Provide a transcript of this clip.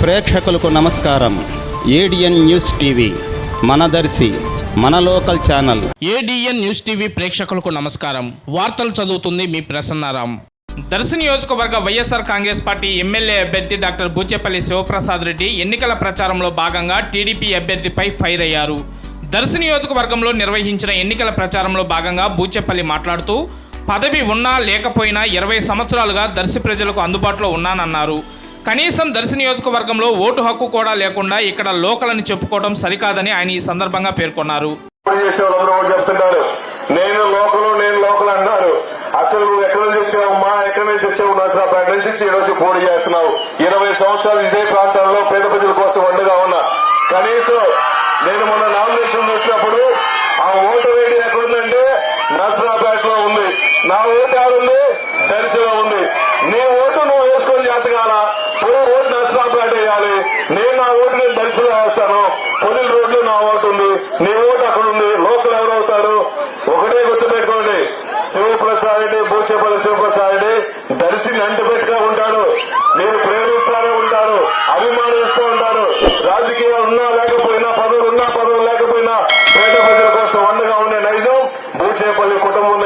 ప్రేక్షకులకు నమస్కారం. ADN news TV మన దర్శి మన local channel. ADN news TV ప్రేక్షకులకు నమస్కారం. వార్తలు చదువుతుంది మీ ప్రసన్నారాం. దర్శి నియోజకవర్గ వైఎస్ఆర్ కాంగ్రెస్ పార్టీ ఎమ్మెల్యే అభ్యర్థి డాక్టర్ బూచేపల్లి శివప్రసాద్ రెడ్డి ఎన్నికల ప్రచారంలో భాగంగా టీడీపీ అభ్యర్థిపై ఫైర్ అయ్యారు. దర్శి నియోజకవర్గంలో నిర్వహించిన ఎన్నికల ప్రచారంలో భాగంగా బూచేపల్లి మాట్లాడుతూ పదవి ఉన్నా లేకపోయినా 20 సంవత్సరాలుగా దర్శి ప్రజలకు అందుబాటులో ఉన్నానన్నారు. కనీసం దర్శి నియోజకవర్గంలో ఓటు హక్కు కూడా లేకుండా ఇక్కడ లోకల్ అని చెప్పుకోవడం సరికాదని ఆయన ఈ సందర్భంగా పేర్కొన్నారు. నేను లోకల్ అన్నారు. అసలు నువ్వు ఎక్కడి నుంచి వచ్చావమ్మా, ఎక్కడి నుంచి వచ్చావు? నసరాపేట నుంచి ఈ రోజు పోటీ చేస్తున్నావు. 20 సంవత్సరాలు ఇదే ప్రాంతంలో పేద ప్రజల కోసం వండగా ఉన్నా. కనీసం నేను మొన్న నామినేషన్ వేసినప్పుడు ఆ ఓటు వేడి ఎక్కడుందంటే నసరాపేటలో ఉంది. నా ఓటు ఆడుంది, దర్శిలో ఉంది. నీ ఓటు నువ్వు వేసుకొని చేతగాల పొలి ఓటు నసరాపేట వేయాలి. నేను నా ఓటు నేను దర్శిలో వేస్తాను. పొలి రోడ్లు నా ఓటు ఉంది, నీ ఓటు అక్కడ ఉంది. లోకల్ ఎవరవుతారు? ఒకటే గుర్తుపెట్టుకోండి, శివప్రసాద్ రెడ్డి, బూచేపల్లి శివప్రసాద్ రెడ్డి దర్శిని అంటిపెట్టుగా ఉంటాడు. మీరు ప్రేమిస్తానే ఉంటారు, అభిమానిస్తూ ఉంటారు. రాజకీయాలు ఉన్నా లేకపోయినా, పదవులు ఉన్నా పదవులు లేకపోయినా పేద ప్రజల కోసం అండగా ఉండే నైజం బూచేపల్లి కుటుంబం.